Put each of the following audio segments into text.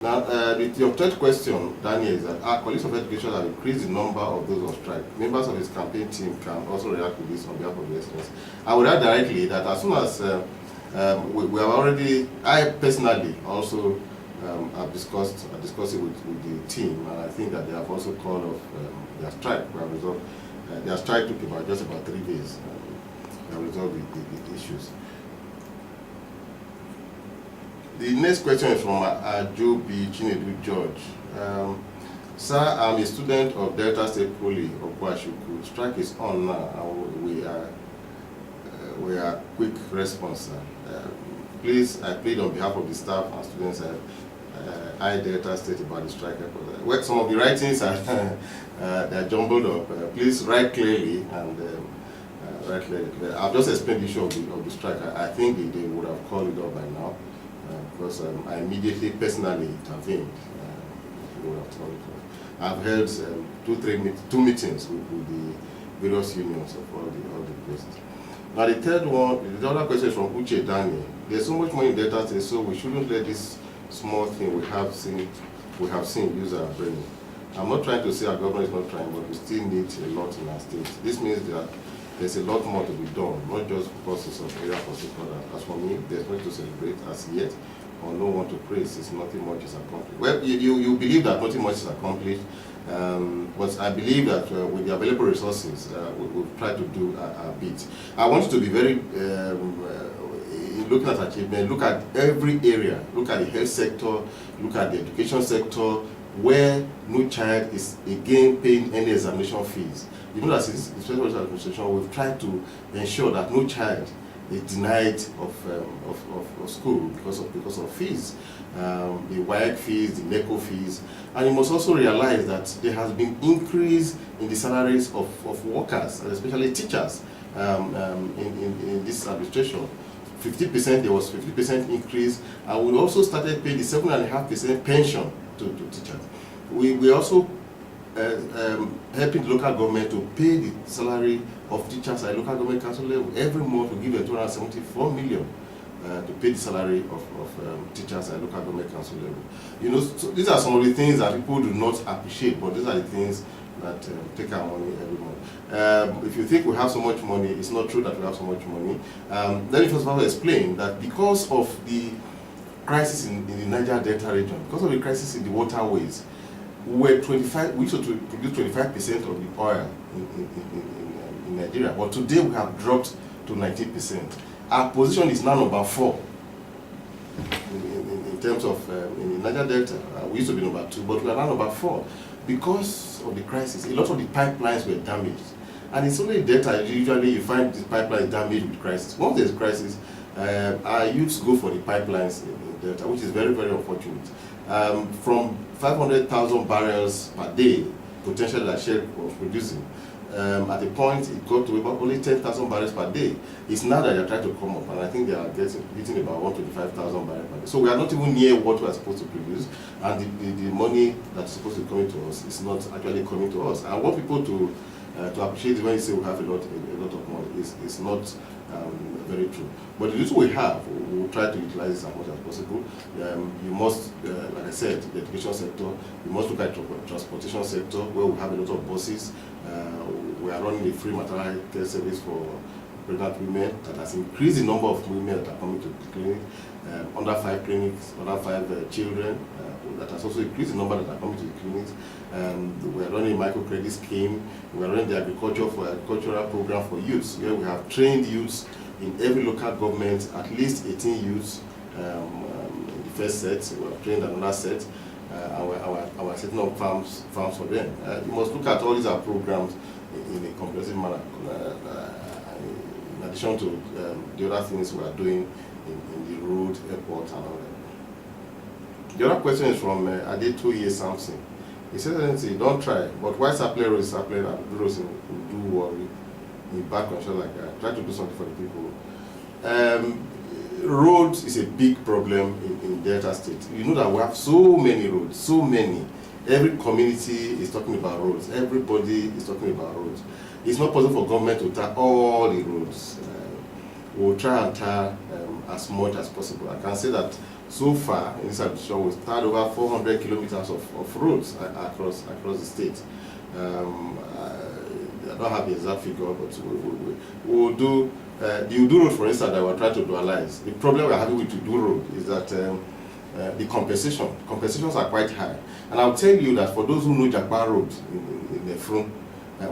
Now, your third question, Daniel, is that our colleagues of education have increased the number of those on strike. Members of his campaign team can also react to this on behalf of the students. I would add directly that as soon as we have already, I personally also have discussed it with the team, and I think that they have also called off their strike. We have resolved their strike took just about 3 days. We have resolved the issues. The next question is from Ajobi Chinedu George. Sir, I'm a student of Delta State Poly of Kwashuku. Strike is on now, and we are quick response. Please, I plead on behalf of the staff and students I Delta State about the strike. Well, some of the writings are they're jumbled up. Please write clearly and write clearly. I've just explained the issue of the strike. I think they would have called it up by now. Because I immediately personally intervened. I've held 2 meetings with the various unions of all the places. Now the third one, the other question is from Uche Daniel. There's so much money in Delta State, so we shouldn't let this small thing we have seen use our brain. I'm not trying to say our government is not trying, but we still need a lot in our state. This means that there's a lot more to be done, not just because of area for sector. As for me, there's nothing to celebrate as yet, or no one to praise, since nothing much is accomplished. Well, you believe that nothing much is accomplished, but I believe that with the available resources, we'll try to do a bit. I want you to be very, looking at achievement, look at every area, look at the health sector, look at the education sector, where no child is again paying any examination fees. You know that since the Special Administration, we've tried to ensure that no child is denied of school because of fees, the WAEC fees, the NECO fees, and you must also realize that there has been increase in the salaries of workers, and especially teachers, in this administration. 50%, there was 50% increase, and we also started paying the 7.5% pension to teachers. We also helping the local government to pay the salary of teachers at local government council level. Every month we give them 274 million to pay the salary of teachers at local government council level. You know, so these are some of the things that people do not appreciate, but these are the things that take our money every month. If you think we have so much money, it's not true that we have so much money. Let me first of all explain that because of the crisis in the Niger Delta region, because of the crisis in the waterways, we used to produce 25% of the oil in Nigeria, but today we have dropped to 19%. Our position is now number 4 in terms of in Niger Delta. We used to be number 2, but we are now number 4 because of the crisis. A lot of the pipelines were damaged, and it's only in Delta usually you find the pipeline damaged with crisis. Once there's crisis, our youths go for the pipelines in Delta, which is very, very unfortunate. From 500,000 barrels per day potential that Shell was producing, at a point it got to about only 10,000 barrels per day. It's now that they're trying to come up, and I think they are getting about 125,000 barrels per day. So we are not even near what we are supposed to produce, and the money that's supposed to be coming to us is not actually coming to us. I want people to appreciate when you say we have a lot of money. It's not very true. But the little we have, we'll try to utilize it as much as possible. You must, like I said, the education sector, you must look at the transportation sector, where we have a lot of buses. We are running a free maternal health care service for pregnant women that has increased the number of women that are coming to the clinic. Under 5 clinics, under 5 children, that has also increased the number that are coming to the clinics. We are running a microcredit scheme. We are running the agricultural program for youths, where we have trained youths in every local government, at least 18 youths in the first set. We have trained another set. Our setting up farms for them. You must look at all these programs in a comprehensive manner, in addition to the other things we are doing in the road, airport, and all that. The other question is from Adetoye Samson. He says, don't try, but why supply road is supply and roads do worry in back and shit like that. Try to do something for the people. Roads is a big problem in Delta State. You know that we have so many roads, so many. Every community is talking about roads. Everybody is talking about roads. It's not possible for government to tar all the roads. We'll try and tar as much as possible. I can say that So far, in this administration, we've started over 400 kilometers of roads across the state. I don't have the exact figure, but we will do the Udu road, for instance, that we're trying to dualize. The problem we're having with Udu road is that the compensations are quite high. And I'll tell you that for those who know Jakpa Road in the front,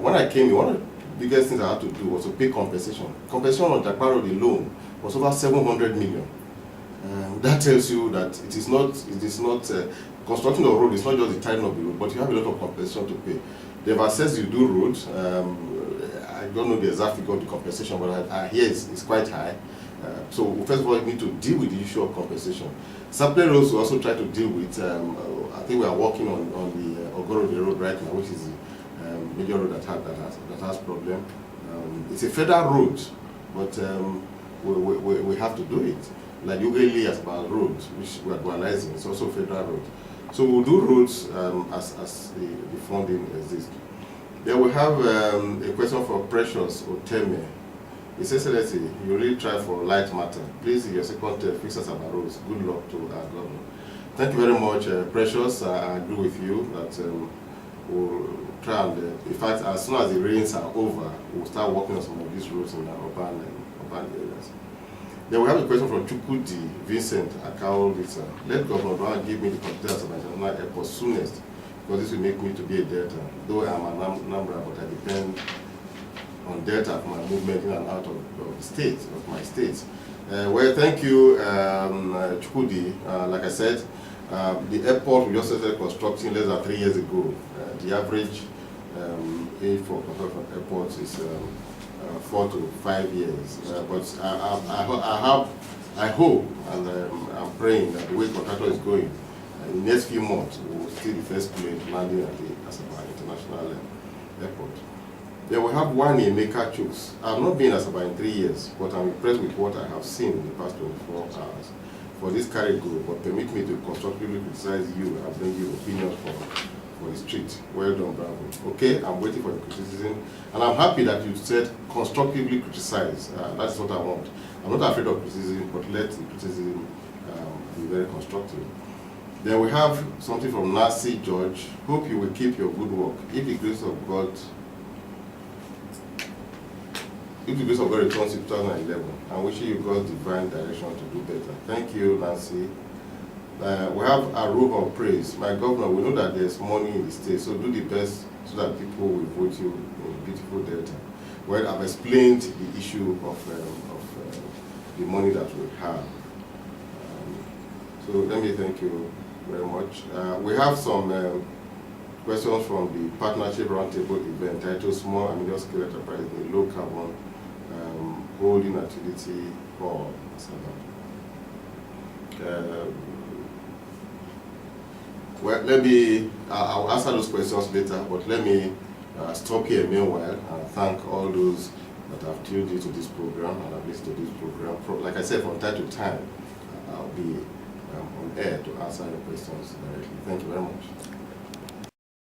when I came in, one of the biggest things I had to do was to pay compensation. Compensation on Jakpa Road alone was over 700 million. That tells you that it is not constructing the road is not just the tying of the road, but you have a lot of compensation to pay. They've assessed the Udu road. I don't know the exact figure of the compensation, but I hear it's quite high. So first of all, we need to deal with the issue of compensation. Supply roads we also try to deal with. I think we are working on the Ogorode road right now, which is the major road that has problem. It's a federal road, but we have to do it. Like Uduaghan as our road, which we are dualizing, it's also a federal road. So we'll do roads as the funding exists. Then we have a question for Precious Oteme. He says, Excellency, you really try for light matter. Please, in your second term, fix us our roads. Good luck to our government. Thank you very much, Precious. I agree with you that we'll try and, in fact, as soon as the rains are over, we'll start working on some of these roads in our urban areas. Then we have a question from Chukudi Vincent Akao Lisa. Let Governor Uduaghan give me the details of my international airport soonest, because this will make me to be a Delta. Though I am a Nambra, but I depend on Delta for my movement in and out of the state, of my states. Well, thank you, Chukudi. Like I said, the airport we just started constructing less than 3 years ago. The average age for construction of airports is 4 to 5 years. But I hope and I'm praying that the way contractor is going, in the next few months, we will see the first plane landing at the Asaba International Airport. Then we have one in Mecca Chooks. I have not been in Asaba in 3 years, but I'm impressed with what I have seen in the past 24 hours. For this carry go, but permit me to constructively criticize you and bring you opinions for the street. Well done, bravo. Okay, I'm waiting for the criticism. And I'm happy that you said constructively criticize. That's what I want. I'm not afraid of criticism, but let the criticism be very constructive. Then we have something from Nancy George. Hope you will keep your good work. If the grace of God returns in 2011, I'm wishing you God's divine direction to do better. Thank you, Nancy. We have a robe of praise. My governor, we know that there's money in the state, so do the best so that people will vote you in beautiful Delta. Well, I've explained the issue of the money that we have. So let me thank you very much. We have some questions from the Partnership Roundtable event titled Small and Medium Scale Enterprise in Low Carbon Holding Activity for well, I'll answer those questions later, but let me stop here meanwhile and thank all those that have tuned into this program and have listened to this program. Like I said, from time to time, I'll be on air to answer your questions directly. Thank you very much.